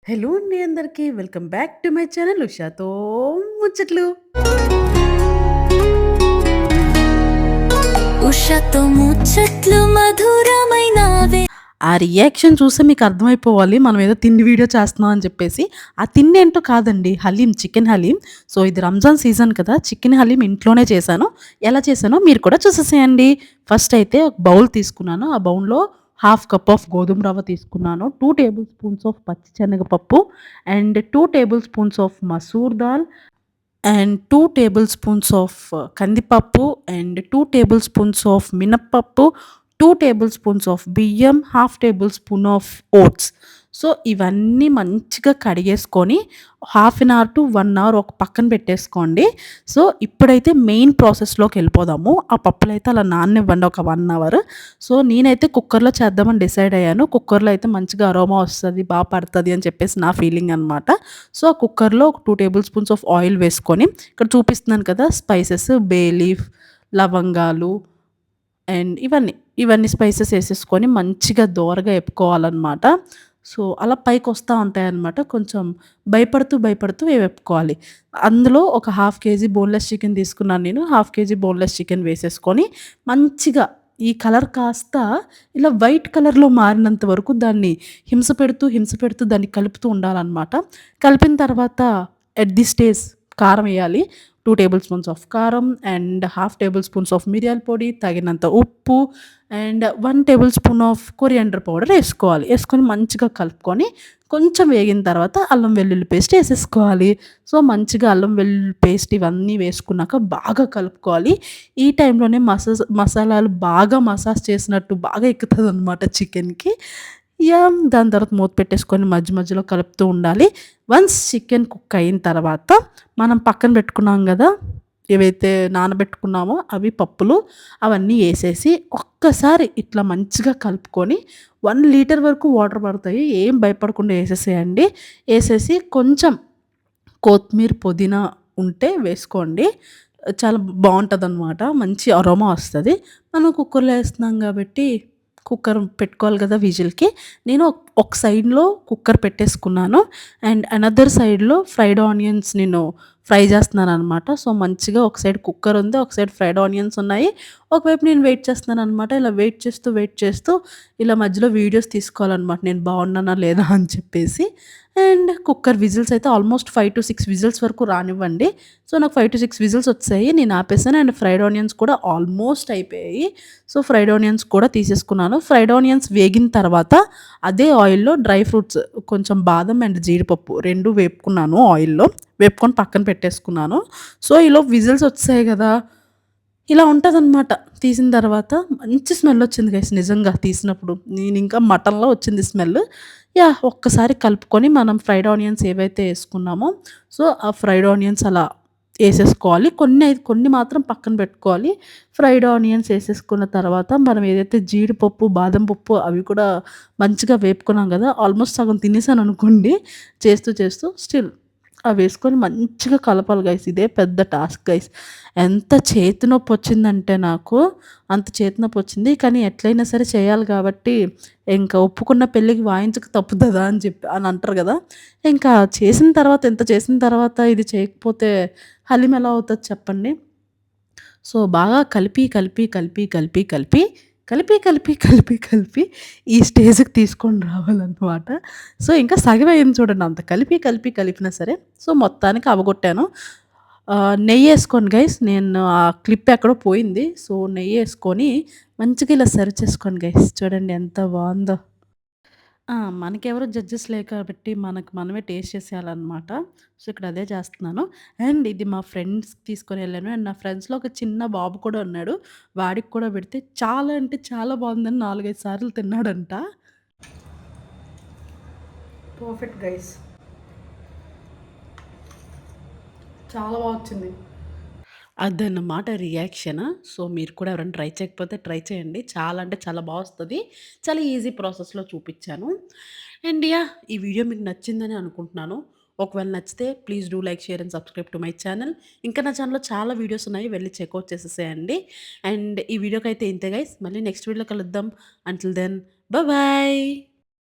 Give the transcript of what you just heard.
Hello అండి అందరికీ. Welcome back to my channel ఉషాతో ముచ్చట్లు. ఉషతో ముచ్చట్లు మధురమైనవే. ఆ రియాక్షన్ చూస్తే మీకు అర్థమైపోవాలి మనం ఏదో తిండి వీడియో చేస్తున్నాం అని చెప్పేసి. ఆ తిండి ఏంటో కాదండి, హలీం, చికెన్ హలీం. సో ఇది రంజాన్ సీజన్ కదా, చికెన్ హలీం ఇంట్లోనే చేశాను. ఎలా చేశానో మీరు కూడా చూసేసేయండి. ఫస్ట్ అయితే ఒక బౌల్ తీసుకున్నాను. ఆ బౌల్‌లో హాఫ్ కప్ ఆఫ్ గోధుమ రవ్వ తీసుకున్నాను. 2 టేబుల్ స్పూన్స్ ఆఫ్ పచ్చి శనగపప్పు and 2 table spoons of masoor dal and 2 table spoons of కందిపప్పు అండ్ 2 టేబుల్ స్పూన్స్ ఆఫ్ మినప్పప్పు, 2 టేబుల్ స్పూన్స్ ఆఫ్ బియ్యం, half table spoon of oats. So ఇవన్నీ మంచిగా కడిగేసుకొని half an hour to 1 hour ఒక పక్కన పెట్టేసుకోండి. సో ఇప్పుడైతే మెయిన్ ప్రాసెస్‌లోకి వెళ్ళిపోదాము. ఆ పప్పులైతే అలా నాననివ్వండి ఒక 1 అవర్. సో నేనైతే కుక్కర్‌లో చేద్దామని డిసైడ్ అయ్యాను. కుక్కర్‌లో అయితే మంచిగా అరోమా వస్తది, పడతది అని చెప్పేసి నా ఫీలింగ్ అనమాట. సో ఆ కుక్కర్‌లో ఒక 2 టేబుల్ స్పూన్స్ ఆఫ్ ఆయిల్ వేసుకొని, ఇక్కడ చూపిస్తున్నాను కదా స్పైసెస్, బే లీఫ్, లవంగాలు అండ్ ఇవన్నీ స్పైసెస్ ఏసేసుకొని మంచిగా దోరగా ఎపుకోవాలనమాట. సో అలా పైకొస్తా ఉంటాయన్నమాట. కొంచెం భయపడుతూ వేపుకోవాలి. అందులో ఒక హాఫ్ కేజీ బోన్‌లెస్ చికెన్ తీసుకున్నాను నేను. హాఫ్ కేజీ బోన్‌లెస్ చికెన్ వేసేసుకొని మంచిగా ఈ కలర్ కాస్త ఇలా వైట్ కలర్‌లో మారినంత వరకు దాన్ని హింస పెడుతూ దాన్ని కలుపుతూ ఉండాలనమాట. కలిపిన తర్వాత ఎట్ ది స్టేజ్ కారం ఎయ్యాలి. 2 టేబుల్ స్పూన్స్ ఆఫ్ కారం and half table spoons of మిరియాల పొడి, తగినంత ఉప్పు and 1 table spoon of coriander powder ఏసుకోవాలి. ఏసుకొని మంచిగా కలుపుకొని కొంచెం వేగిన తర్వాత అల్లం వెల్లుల్లి పేస్ట్ ఏసేసుకోవాలి. సో మంచిగా అల్లం వెల్లుల్లి పేస్ట్ ఇవన్నీ వేసుకున్నాక బాగా కలుపుకోవాలి. ఈ టైంలోనే మసాలాలు బాగా మసాజ్ చేసినట్టు బాగా ఎక్కుతదనమాట చికెన్‌కి. దాని తర్వాత మూత పెట్టేసుకొని మధ్య మధ్యలో కలుపుతూ ఉండాలి. వన్స్ చికెన్ కుక్ అయిన తర్వాత మనం పక్కన పెట్టుకున్నాం గదా! ఏవైతే నానబెట్టుకున్నామో అవి పప్పులు అవన్నీ ఏసేసి ఒక్కసారి ఇట్లా మంచిగా కలుపుకొని 1 లీటర్ వరకు వాటర్ పడతాయి. ఏం భయపడకుండా ఏసేసేయండి. ఏసేసి కొంచెం కొత్తిమీర, పుదీనా ఉంటే వేసుకోండి. చాలా బావుంటదనమాట. మంచి అరోమా వస్తది. మనం కుక్కర్‌లో ఏస్తున్నాం గాబట్టి కుక్కర్ పెట్టుకోవాలి కదా విజిల్‌కి. నేను ఒక సైడ్‌లో కుక్కర్ పెట్టేసుకున్నాను. అండ్ అనదర్ సైడ్‌లో ఫ్రైడ్ ఆనియన్స్ నేను ఫ్రై చేస్తున్నాననమాట. సో మంచిగా ఒక సైడ్ కుక్కర్ ఉంది. ఒక సైడ్ ఫ్రైడ్ ఆనియన్స్ ఉన్నాయి. ఒకవైపు నేను వెయిట్ చేస్తున్నాననమాట. ఇలా వెయిట్ చేస్తూ ఇలా మధ్యలో వీడియోస్ తీసుకోవాలనమాట. నేను బాగున్నానా లేదా అని చెప్పేసి. అండ్ కుక్కర్ విజిల్స్ అయితే ఆల్మోస్ట్ 5-6 విజిల్స్ వరకు రానివ్వండి. సో నాకు 5-6 విజిల్స్ వచ్చాయి. నేను ఆపేసాను. అండ్ ఫ్రైడ్ ఆనియన్స్ కూడా ఆల్మోస్ట్ అయిపోయాయి. సో ఫ్రైడ్ ఆనియన్స్ కూడా తీసేసుకున్నాను. ఫ్రైడ్ ఆనియన్స్ వేగిన తర్వాత అదే ఆయిల్‌లో డ్రై ఫ్రూట్స్ కొంచెం బాదం అండ్ జీడిపప్పు 2 వేపుకున్నాను ఆయిల్‌లో. వేపుకొని పక్కన పెట్టేసుకున్నాను. సో ఈలోపు విజిల్స్ వచ్చేసాయి గదా! ఇలా ఉంటదనమాట. తీసిన తర్వాత మంచి స్మెల్లొచ్చింది గైస్ నిజంగా తీసినప్పుడు. నేనింకా మటన్‌లా వచ్చింది స్మెల్. ఒక్కసారి కలుపుకొని మనం ఫ్రైడ్ ఆనియన్స్ ఏవైతే యేసుకున్నామో, సో ఆ ఫ్రైడ్ ఆనియన్స్ అలా ఏసేసుకోవాలి. కొన్ని మాత్రం పక్కన పెట్టుకోవాలి. ఫ్రైడ్ ఆనియన్స్ ఏసేసుకున్న తర్వాత మనం ఏదైతే జీడిపప్పు, బాదం పప్పు అవి కూడా మంచిగా వేపుకున్నాం గదా! ఆల్మోస్ట్ సగం తినేసాననుకోండి. చేస్తూ స్టిల్ అవేసుకొని మంచిగా కలపాలి గైస్. ఇదే పెద్ద టాస్క్ గైస్. ఎంత చేతి నొప్పొచ్చిందంటే నాకు, అంత చేతి నొప్పొచ్చింది. కానీ ఎట్లైనా సరే చేయాలి కాబట్టి, ఇంకా ఒప్పుకున్న పెళ్ళికి వాయించక తప్పుతదా అని అంటారు గదా! ఇంకా ఎంత చేసిన తర్వాత ఇది చేయకపోతే హలీం ఎలా అవుతది చెప్పండి? సో, బాగా కలిపి ఈ స్టేజ్‌కి తీసుకొని రావాలనమాట. సో, ఇంకా సగమే అయింది చూడండి. అంత కలిపినా సరే. సో, మొత్తానికి అవగొట్టాను. నెయ్యేసుకోండి గైస్. నేను ఆ క్లిప్ ఎక్కడో పోయింది. సో, నెయ్యేసుకొని మంచిగా ఇలా సర్వ్ చేసుకోండి గైస్. చూడండి ఎంత బావుందో. మనకెవరు జడ్జెస్ లేరు కాబట్టి మనకు మనమే టేస్ట్ చేసేయాలనమాట. సో, ఇక్కడ అదే చేస్తున్నాను. అండ్ ఇది మా ఫ్రెండ్స్‌కి తీసుకొనెళ్ళాను. అండ్ నా ఫ్రెండ్స్‌లో ఒక చిన్న బాబు కూడా ఉన్నాడు. వాడికి కూడా పెడితే చాలా అంటే చాలా బావుందని 4, 5 సార్లు తిన్నాడంట. Perfect guys. చాలా బా వచ్చింది. అదన్నమాట రియాక్షన్. సో, మీరు కూడా ఎవరైనా ట్రై చేయకపోతే ట్రై చేయండి. చాలా అంటే చాలా బా వస్తది. చాలా ఈజీ ప్రాసెస్‌లో చూపిచ్చాను. అండ్ ఈ వీడియో మీకు నచ్చిందని అనుకుంటున్నాను. ఒకవేళ నచ్చితే please do like, share and subscribe to my channel. ఇంకా నా ఛానల్‌లో చాలా వీడియోస్ ఉన్నాయి. వెళ్లి చెక్‌ఔట్ చేసేసేయండి. అండ్ ఈ వీడియోకైతే ఇంతే గైస్. మళ్ళీ నెక్స్ట్ వీడియోలో కలుద్దాం. Until then bye.